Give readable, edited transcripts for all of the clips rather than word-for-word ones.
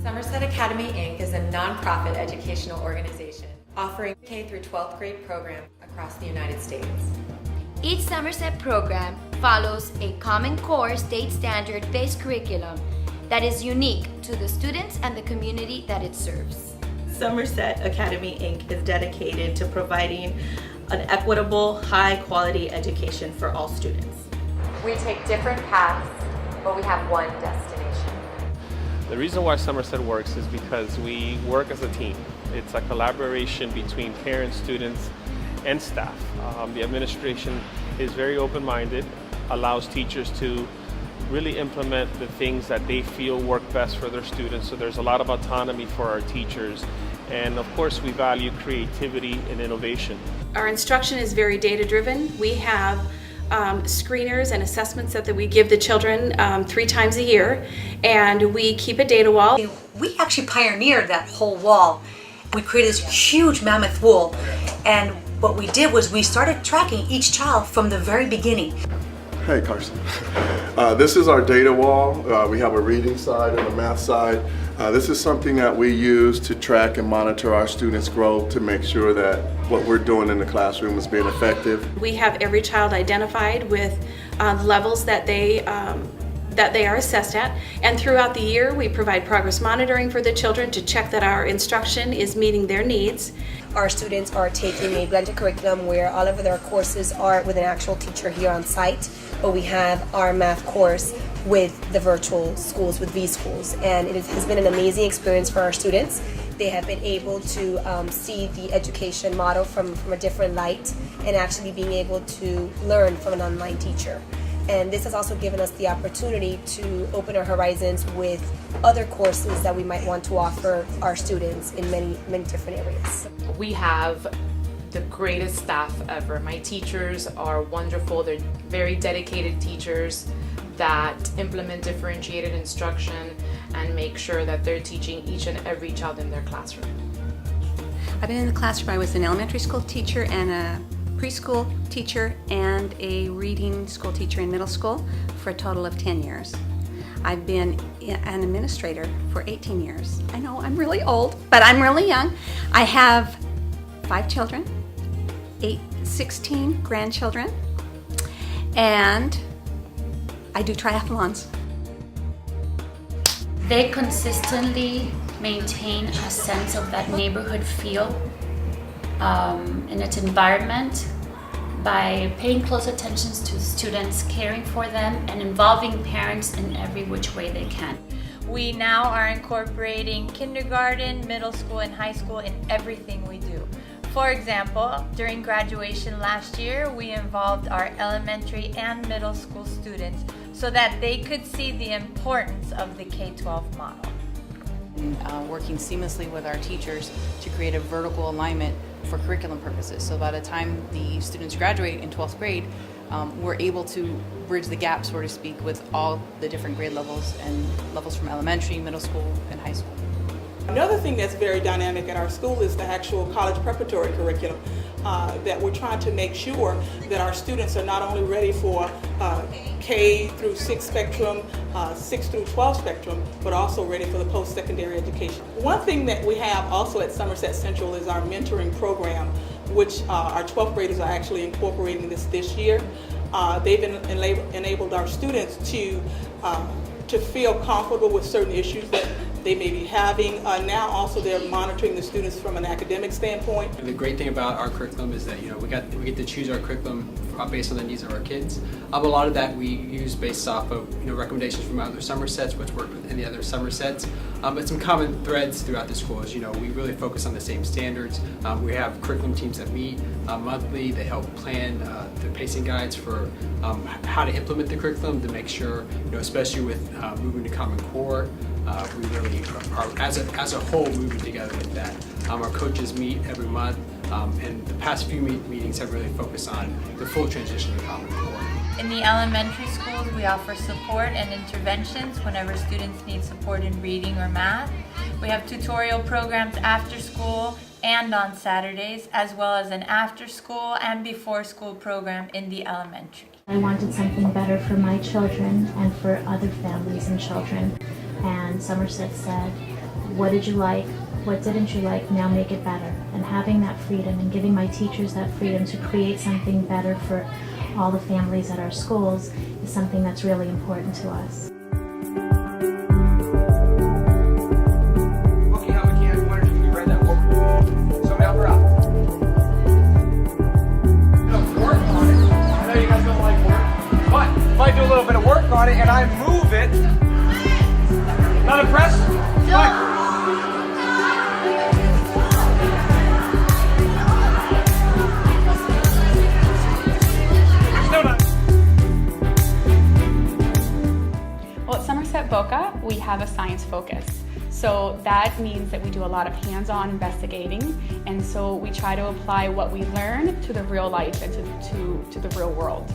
Somerset Academy Inc. is a nonprofit educational organization offering K through 12th grade programs across the United States. Each Somerset program follows a common core state standard-based curriculum that is unique to the students and the community that it serves. Somerset Academy Inc. is dedicated to providing an equitable, high-quality education for all students. We take different paths, but we have one destination. The reason why Somerset works is because we work as a team. It's a collaboration between parents, students, and staff. The administration is very open-minded, allows teachers to really implement the things that they feel work best for their students. So there's a lot of autonomy for our teachers. And of course, we value creativity and innovation. Our instruction is very data-driven. We have screeners and assessments that we give the children 3 times a year, and we keep a data wall. We actually pioneered that whole wall. We created this huge mammoth wall, and what we did was we started tracking each child from the very beginning. Hey Carson, this is our data wall. We have a reading side and a math side. This is something that we use to track and monitor our students' growth to make sure that what we're doing in the classroom is being effective. We have every child identified with levels that they are assessed at, and throughout the year we provide progress monitoring for the children to check that our instruction is meeting their needs. Our students are taking a blended curriculum where all of their courses are with an actual teacher here on site, but we have our math course with the virtual schools, with V-Schools, and it has been an amazing experience for our students. They have been able to see the education model from a different light and actually being able to learn from an online teacher. And this has also given us the opportunity to open our horizons with other courses that we might want to offer our students in many different areas. We have the greatest staff ever. My teachers are wonderful. They're very dedicated teachers that implement differentiated instruction and make sure that they're teaching each and every child in their classroom. I've been in the classroom. I was an elementary school teacher and a preschool teacher and a reading school teacher in middle school for a total of 10 years. I've been an administrator for 18 years. I know I'm really old, but I'm really young. I have 5 children, 16 grandchildren, and I do triathlons. They consistently maintain a sense of that neighborhood feel in its environment by paying close attention to students, caring for them, and involving parents in every which way they can. We now are incorporating kindergarten, middle school, and high school in everything we do. For example, during graduation last year, we involved our elementary and middle school students so that they could see the importance of the K-12 model. Working seamlessly with our teachers to create a vertical alignment for curriculum purposes. So by the time the students graduate in 12th grade, we're able to bridge the gap, so to speak, with all the different grade levels and levels from elementary, middle school, and high school. Another thing that's very dynamic at our school is the actual college preparatory curriculum, that we're trying to make sure that our students are not only ready for K through 6 spectrum, 6 through 12 spectrum, but also ready for the post-secondary education. One thing that we have also at Somerset Central is our mentoring program, which our 12th graders are actually incorporating this year. They've enabled our students to feel comfortable with certain issues that they may be having. Now also they're monitoring the students from an academic standpoint. The great thing about our curriculum is that we get to choose our curriculum based on the needs of our kids. A lot of that we use based off of recommendations from other Somersets, which work with any other Somersets, but some common threads throughout the school is we really focus on the same standards. We have curriculum teams that meet monthly. They help plan the pacing guides for how to implement the curriculum to make sure, especially with moving to Common Core, we really are as a whole moving together with that. Our coaches meet every month, and the past few meetings have really focused on the full transition to Common Core. In the elementary schools, we offer support and interventions whenever students need support in reading or math. We have tutorial programs after school and on Saturdays, as well as an after school and before school program in the elementary. I wanted something better for my children and for other families and children, and Somerset said, what did you like, what didn't you like, now make it better. And having that freedom and giving my teachers that freedom to create something better for all the families at our schools is something that's really important to us. If I do a little bit of work on it and I move it, not impressed? Fine. Well, at Somerset Boca, we have a science focus. So that means that we do a lot of hands-on investigating, and so we try to apply what we learn to the real life and to the real world.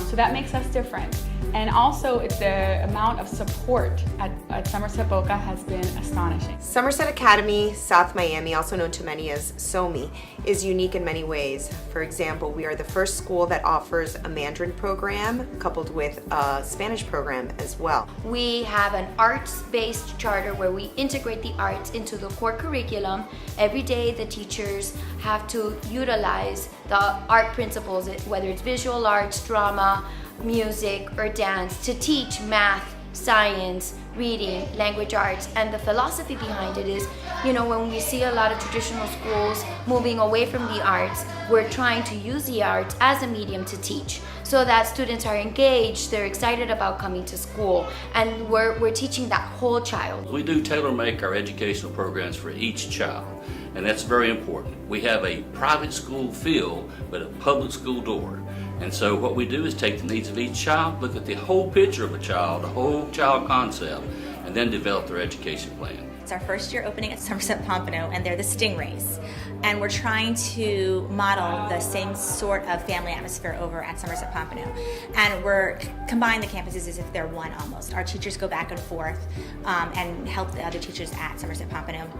So that makes us different. And also the amount of support at Somerset Boca has been astonishing. Somerset Academy, South Miami, also known to many as SOMI, is unique in many ways. For example, we are the first school that offers a Mandarin program coupled with a Spanish program as well. We have an arts-based charter where we integrate the arts into the core curriculum. Every day the teachers have to utilize the art principles, whether it's visual arts, drama, music, or dance, to teach math, science, reading, language arts. And the philosophy behind it is, when we see a lot of traditional schools moving away from the arts, we're trying to use the arts as a medium to teach, so that students are engaged, they're excited about coming to school, and we're teaching that whole child. We do tailor-make our educational programs for each child, and that's very important. We have a private school feel, but a public school door. And so what we do is take the needs of each child, look at the whole picture of a child, the whole child concept, and then develop their education plan. It's our first year opening at Somerset Pompano, and they're the Stingrays. And we're trying to model the same sort of family atmosphere over at Somerset Pompano. And we're combining the campuses as if they're one almost. Our teachers go back and forth and help the other teachers at Somerset Pompano.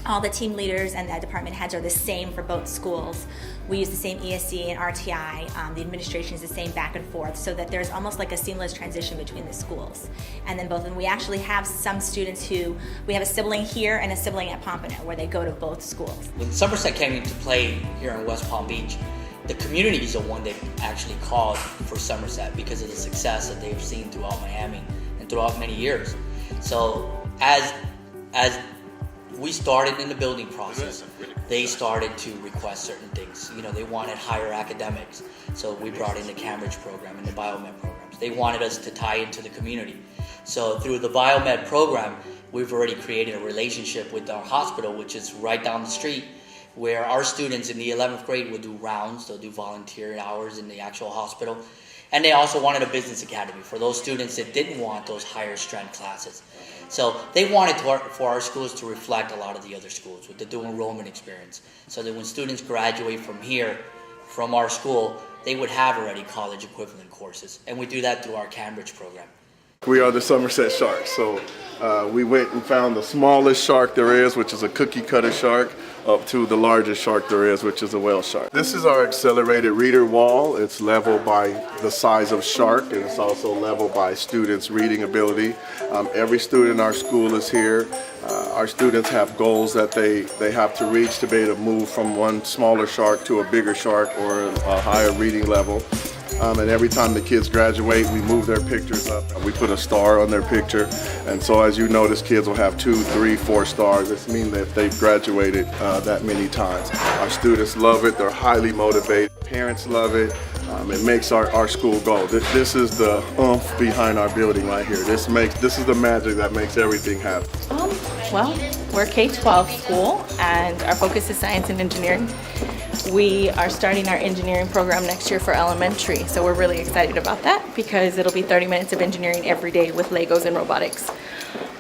All the team leaders and the department heads are the same for both schools. We use the same ESC and RTI. The administration is the same back and forth, so that there's almost like a seamless transition between the schools. And then both of them, we actually have some students we have a sibling here and a sibling at Pompano, where they go to both schools. When Somerset came into play here in West Palm Beach, the community is the one that actually called for Somerset because of the success that they've seen throughout Miami and throughout many years. So as we started in the building process, they started to request certain things. They wanted higher academics, so we brought in the Cambridge program and the biomed programs. They wanted us to tie into the community. So through the biomed program, we've already created a relationship with our hospital, which is right down the street, where our students in the 11th grade will do rounds. They'll do volunteer hours in the actual hospital. And they also wanted a business academy for those students that didn't want those higher strength classes. So they wanted for our schools to reflect a lot of the other schools with the dual enrollment experience, so that when students graduate from here, from our school, they would have already college equivalent courses. And we do that through our Cambridge program. We are the Somerset Sharks. So we went and found the smallest shark there is, which is a cookie cutter shark, up to the largest shark there is, which is a whale shark. This is our accelerated reader wall. It's leveled by the size of shark, and it's also leveled by students' reading ability. Every student in our school is here. Our students have goals that they have to reach to be able to move from one smaller shark to a bigger shark or a higher reading level. And every time the kids graduate, we move their pictures up. We put a star on their picture. And so as you notice, kids will have 2, 3, 4 stars. This means that they've graduated that many times. Our students love it. They're highly motivated. Parents love it. It makes our school go. This is the oomph behind our building right here. This is the magic that makes everything happen. Well, we're a K-12 school, and our focus is science and engineering. We are starting our engineering program next year for elementary, so we're really excited about that because it'll be 30 minutes of engineering every day with Legos and robotics.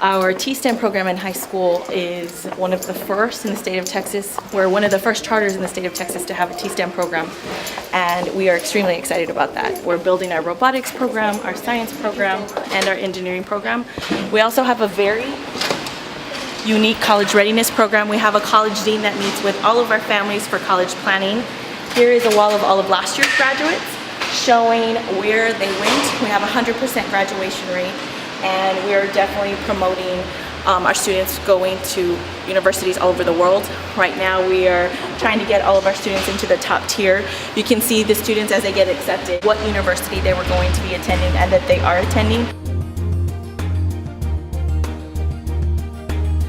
Our T-STEM program in high school is one of the first in the state of Texas. We're one of the first charters in the state of Texas to have a T-STEM program, and we are extremely excited about that. We're building our robotics program, our science program, and our engineering program. We also have a very unique college readiness program. We have a college dean that meets with all of our families for college planning. Here is a wall of all of last year's graduates showing where they went. We have a 100% graduation rate, and we're definitely promoting our students going to universities all over the world. Right now we are trying to get all of our students into the top tier. You can see the students as they get accepted, what university they were going to be attending and that they are attending.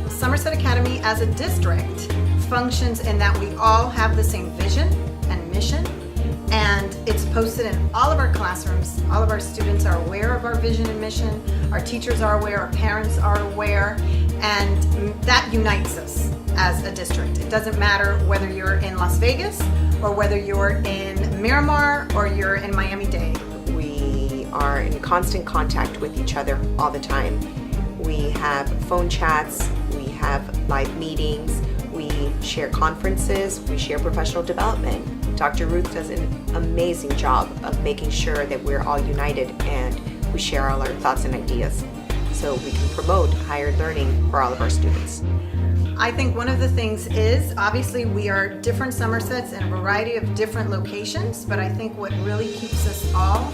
Somerset Academy as a district functions in that we all have the same vision and mission, and it's posted in all of our classrooms. All of our students are aware of our vision and mission, our teachers are aware, our parents are aware, and that unites us as a district. It doesn't matter whether you're in Las Vegas or whether you're in Miramar or you're in Miami-Dade. We are in constant contact with each other all the time. We have phone chats, we have live meetings, we share conferences, we share professional development. Dr. Ruth does an amazing job of making sure that we're all united and we share all our thoughts and ideas so we can promote higher learning for all of our students. I think one of the things is, obviously we are different Somersets in a variety of different locations, but I think what really keeps us all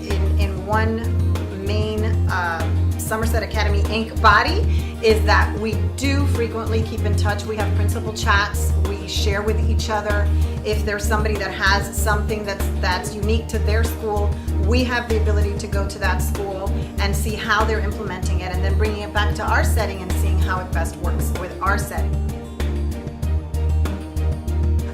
in one main Somerset Academy Inc. body is that we do frequently keep in touch. We have principal chats, we share with each other. If there's somebody that has something that's unique to their school, we have the ability to go to that school and see how they're implementing it and then bringing it back to our setting and seeing how it best works with our setting.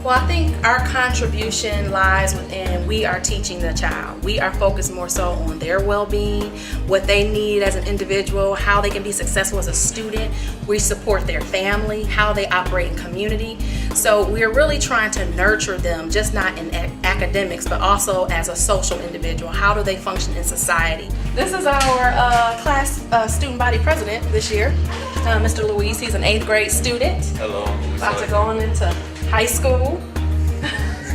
Well, I think our contribution lies within we are teaching the child. We are focused more so on their well-being, what they need as an individual, how they can be successful as a student. We support their family, how they operate in community. So we're really trying to nurture them, just not in academics, but also as a social individual. How do they function in society? This is our class student body president this year, Mr. Luis. He's an 8th grade student. Hello. About to go on into high school.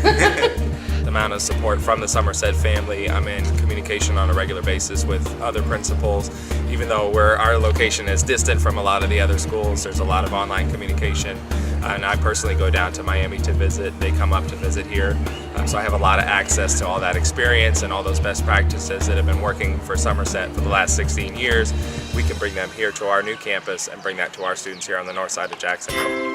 The amount of support from the Somerset family. I'm in communication on a regular basis with other principals. Even though our location is distant from a lot of the other schools, there's a lot of online communication. And I personally go down to Miami to visit. They come up to visit here. So I have a lot of access to all that experience and all those best practices that have been working for Somerset for the last 16 years. We can bring them here to our new campus and bring that to our students here on the north side of Jacksonville.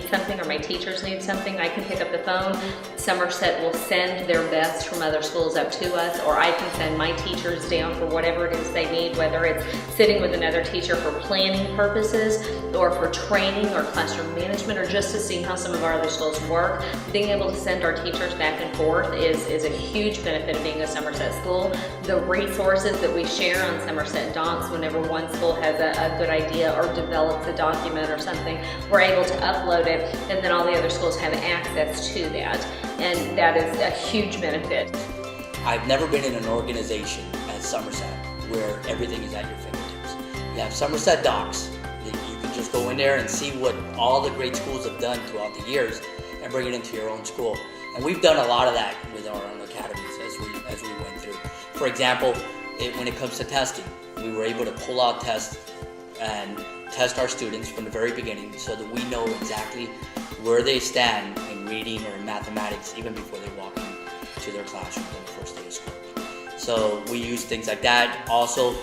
Something or my teachers need something, I can pick up the phone. Somerset will send their best from other schools up to us, or I can send my teachers down for whatever it is they need, whether it's sitting with another teacher for planning purposes or for training or classroom management or just to see how some of our other schools work. Being able to send our teachers back and forth is a huge benefit of being a Somerset school. The resources that we share on Somerset Docs, whenever one school has a good idea or develops a document or something, we're able to upload it, and then all the other schools have access to that, and that is a huge benefit. I've never been in an organization at Somerset where everything is at your fingertips. You have Somerset Docs that you can just go in there and see what all the great schools have done throughout the years and bring it into your own school. And we've done a lot of that with our own academies as we went through. For example, when it comes to testing, we were able to pull out tests and test our students from the very beginning so that we know exactly where they stand in reading or in mathematics even before they walk into their classroom on the first day of school. So we use things like that. Also,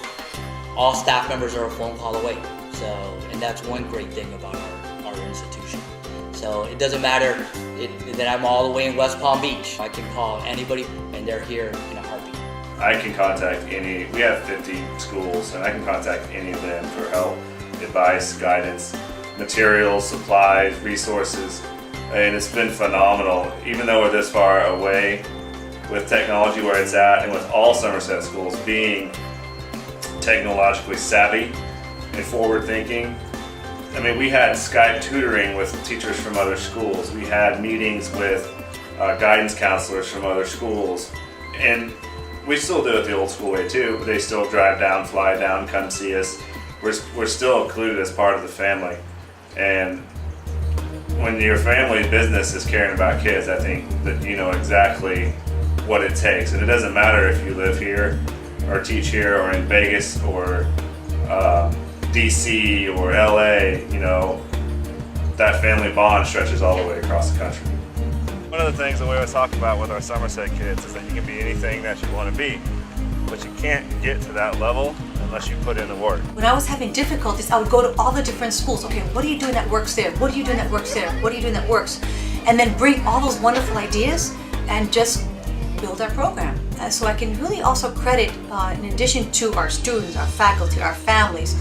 all staff members are a phone call away. And that's one great thing about our institution. So it doesn't matter that I'm all the way in West Palm Beach. I can call anybody and they're here in a heartbeat. I can contact we have 50 schools, and I can contact any of them for help, advice, guidance, materials, supplies, resources, and it's been phenomenal. Even though we're this far away, with technology where it's at and with all Somerset schools being technologically savvy and forward thinking. I mean, we had Skype tutoring with teachers from other schools. We had meetings with guidance counselors from other schools, and we still do it the old school way too. They still drive down, fly down, come see us. We're still included as part of the family. And when your family business is caring about kids, I think that you know exactly what it takes. And it doesn't matter if you live here or teach here or in Vegas or DC or LA, you know, that family bond stretches all the way across the country. One of the things that we always talk about with our Somerset kids is that you can be anything that you want to be, but you can't get to that level unless you put in the work. When I was having difficulties, I would go to all the different schools. Okay, what are you doing that works there? What are you doing that works there? What are you doing that works? And then bring all those wonderful ideas and just build our program. So I can really also credit, in addition to our students, our faculty, our families,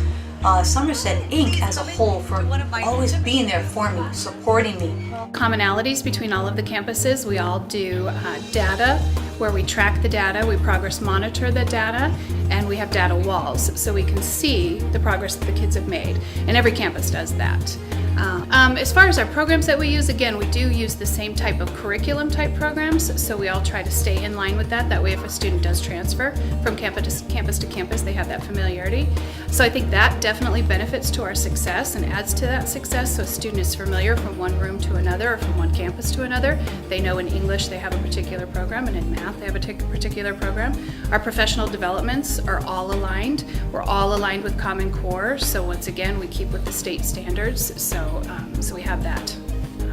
Somerset Inc. as a whole for always being there for me, supporting me. Commonalities between all of the campuses, we all do data where we track the data, we progress monitor the data, and we have data walls so we can see the progress that the kids have made. And every campus does that. As far as our programs that we use, again, we do use the same type of curriculum type programs, so we all try to stay in line with that. That way if a student does transfer from campus to campus, they have that familiarity. So I think that definitely benefits to our success and adds to that success. So a student is familiar from one room to another or from one campus to another. They know in English they have a particular program, and in math they have a particular program. Our professional developments are all aligned. We're all aligned with Common Core, so once again we keep with the state standards. So we have that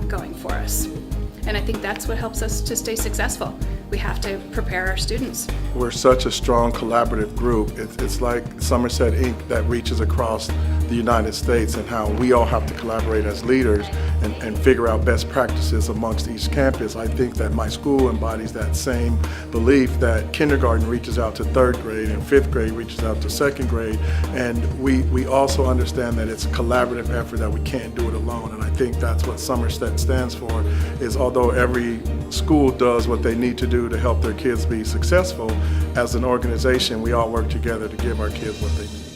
going for us. And I think that's what helps us to stay successful. We have to prepare our students. We're such a strong collaborative group. It's like Somerset Inc. that reaches across the United States, and how we all have to collaborate as leaders and figure out best practices amongst each campus. I think that my school embodies that same belief, that kindergarten reaches out to 3rd grade and 5th grade reaches out to 2nd grade. And we also understand that it's a collaborative effort, that we can't do it alone. And I think that's what Somerset stands for, is although every school does what they need to do to help their kids be successful, as an organization we all work together to give our kids what they need.